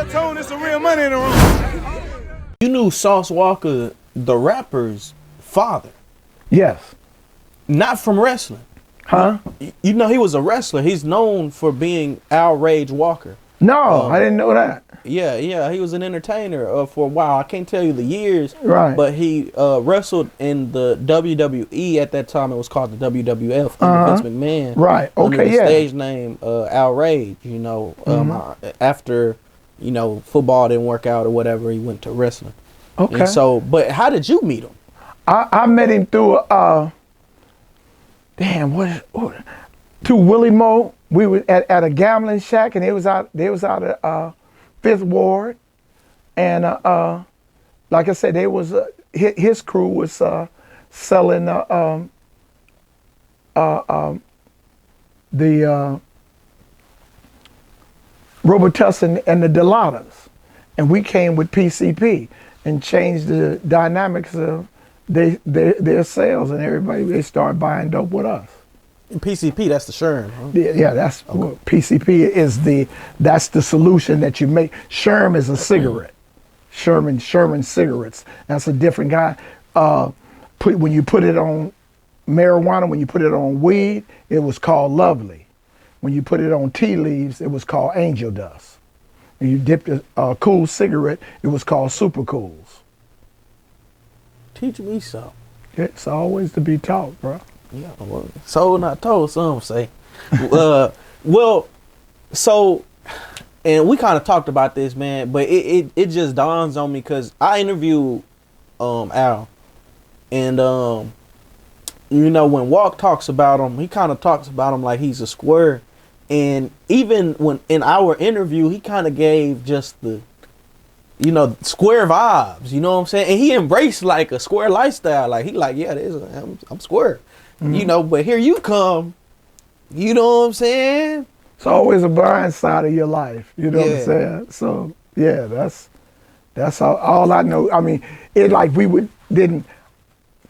told there's some real money in the room. You knew Sauce Walka, the rapper's father. Yes. Not from wrestling. Huh? You know, he was a wrestler. He's known for being Outrage Walker. No, I didn't know that. Yeah, he was an entertainer for a while. I can't tell you the years, right? But he wrestled in the WWE at that time. It was called the WWF under Vince McMahon, right? Okay, under the stage name Outrage. You know, after football didn't work out or whatever, he went to wrestling. Okay. And so, but how did you meet him? I met him through through Willie Moe. We were at a gambling shack, and they was out of Fifth Ward, and like I said, they was his crew was selling the Robitussin and the Dilatas, and we came with PCP and changed the dynamics of their sales, and they started buying dope with us. And PCP, that's the Sherm, huh? Yeah, that's PCP is that's the solution that you make. Sherm is a cigarette. Sherman cigarettes. That's a different guy. When you put it on marijuana, when you put it on weed, it was called Lovely. When you put it on tea leaves, it was called Angel Dust. When you dipped a cool cigarette, it was called Super Cools. Teach me so. It's always to be taught, bro. Yeah, well, so not told, some say. Well, so, and we kind of talked about this, man, but it just dawns on me because I interviewed Al, and when Walk talks about him, he kind of talks about him like he's a square, and even when in our interview, he kind of gave just the square vibes, you know what I'm saying? And he embraced like a square lifestyle, like he like, yeah, I'm square. But here you come, you know what I'm saying? It's always a blind side of your life, you know what I'm saying? So yeah, that's all I know. I mean, it like didn't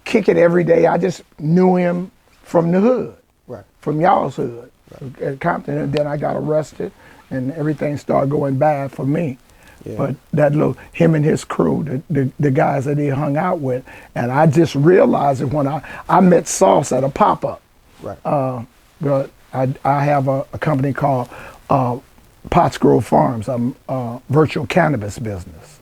kick it every day. I just knew him from the hood, right? From y'all's hood, at Compton, and then I got arrested, and everything started going bad for me. Yeah. But that him and his crew, the guys that he hung out with, and I just realized it when I met Sauce at a pop-up. Right. But I have a company called Pottsgrove Farms, virtual cannabis business,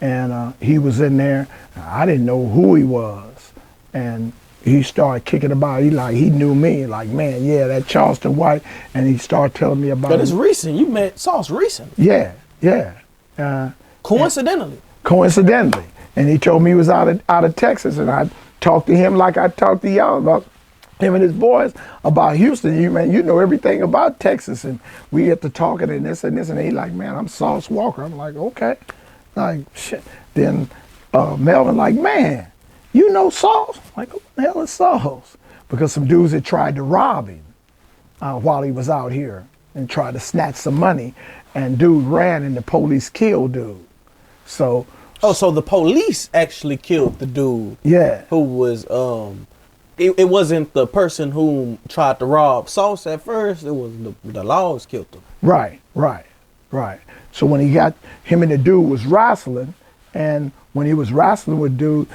and he was in there. I didn't know who he was, and he started kicking about. He knew me, like, man, yeah, that Charleston White, and he started telling me about. But it's recent. You met Sauce recent. Yeah. Coincidentally, and he told me he was out of Texas, and I talked to him like I talked to y'all about him and his boys about Houston. You know everything about Texas, and we get to talking and this and this, and he like, man, I'm Sauce Walker. I'm like, okay, like shit. Then Melvin like, man, you know Sauce? I'm like, what the hell is Sauce? Because some dudes had tried to rob him while he was out here and tried to snatch some money. And dude ran and the police killed dude. So the police actually killed the dude. Yeah. Who was it wasn't the person who tried to rob Sauce at first, it was the laws killed him. Right. So when him and the dude was wrestling, and when he was wrestling with dude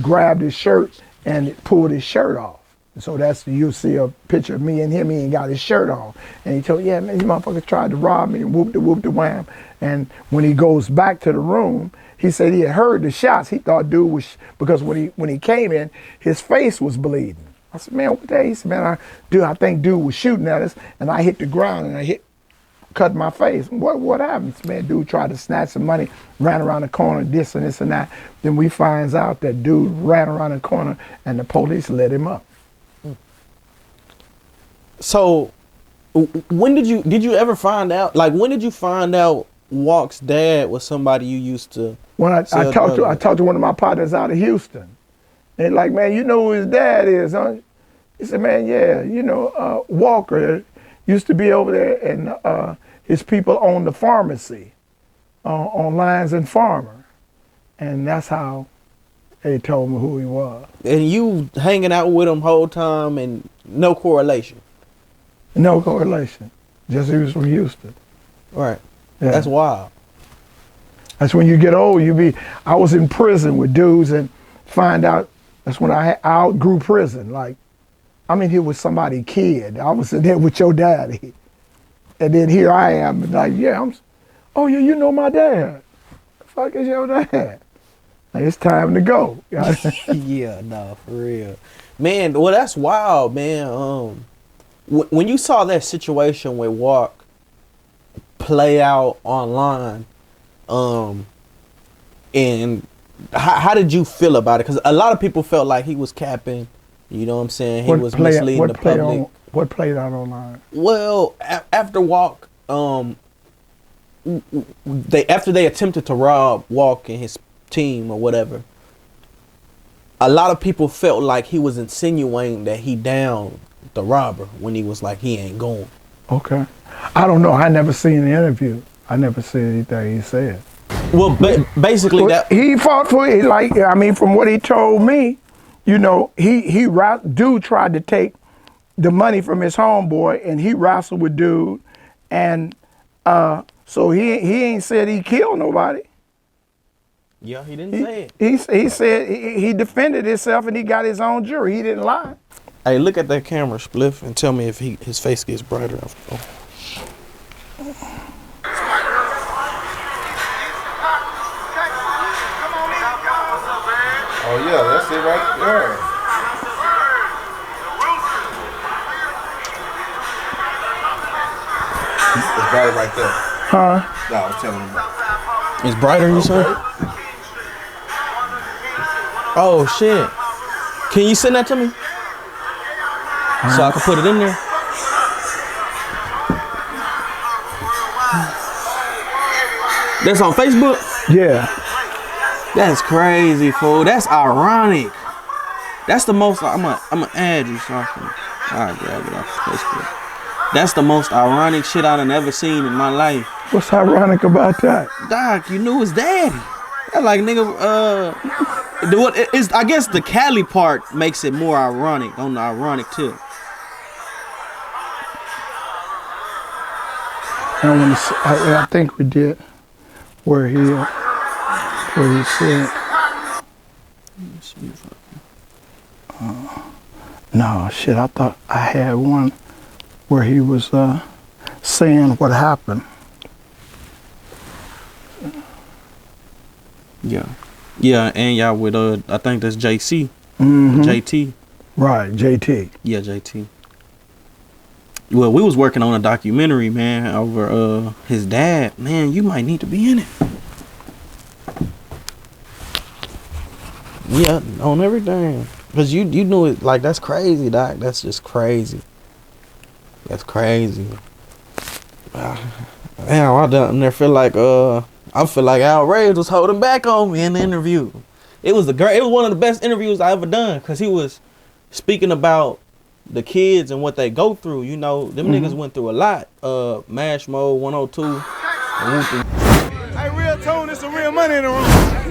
grabbed his shirt and pulled his shirt off. So you'll see a picture of me and him. He ain't got his shirt on. And he told, yeah, man, these motherfuckers tried to rob me and whoop the wham. And when he goes back to the room, he said he had heard the shots. He thought dude was, because when he came in, his face was bleeding. I said, man, what the hell? He said, man, I think dude was shooting at us, and I hit the ground and cut my face. What happened? Man, dude tried to snatch some money, ran around the corner, this and this and that. Then we finds out that dude ran around the corner and the police let him up. So, when did you ever find out? Like, when did you find out Walk's dad was somebody you used to? When I talked to one of my partners out of Houston, and like, man, you know who his dad is, huh? He said, man, yeah, Walker used to be over there, and his people own the pharmacy on Lyons and Farmer, and that's how they told me who he was. And you hanging out with him whole time, and no correlation. No correlation. Just he was from Houston. Right. Yeah. That's wild. That's when you get old. I was in prison with dudes and find out. That's when I outgrew prison. Like, I'm in here with somebody's kid. I was in there with your daddy, and then here I am. Like, yeah, oh yeah, you know my dad. The fuck is your dad? Like, it's time to go. Yeah, no, for real, man. Well, that's wild, man. When you saw that situation with Walk play out online, and how did you feel about it? Because a lot of people felt like he was capping. You know what I'm saying? He was misleading the public. What played out online? Well, after Walk, after they attempted to rob Walk and his team or whatever, a lot of people felt like he was insinuating that he downed the robber when he was like, he ain't going. Okay. I don't know. I never seen the interview. I never seen anything he said. Well, basically that he fought for it. Like, I mean, from what he told me, you know, dude tried to take the money from his homeboy, and he wrestled with dude, and so he ain't said he killed nobody. Yeah, he didn't say it. He said he defended himself and he got his own jury. He didn't lie. Hey, look at that camera, Spliff, and tell me if his face gets brighter. Oh yeah, that's it right there. It's brighter right there. Huh? No, I was telling him about. It's brighter, you say? Oh shit! Can you send that to me so I can put it in there? That's on Facebook? Yeah. That's crazy, fool. That's ironic. That's the most. I'm gonna add you so I can. I'll grab it off Facebook. That's the most ironic shit I've ever seen in my life. What's ironic about that? Doc, you knew his daddy. That like nigga. I guess the Cali part makes it more ironic on the ironic tip. I think we did where he said. No, shit, I thought I had one where he was saying what happened. Yeah, and y'all with I think that's JC. Mm-hmm. JT. Right, JT. Yeah, JT. Well, we was working on a documentary, man, over his dad. Man, you might need to be in it. Yeah, on everything. Cause you knew it. Like, that's crazy, Doc. That's just crazy. That's crazy. Damn, I down there feel like I feel like Outrage was holding back on me in the interview. It was one of the best interviews I ever done, cause he was speaking about the kids and what they go through. You know, them niggas went through a lot. Mash Mode 102. Hey, real tone, it's some real money in the room.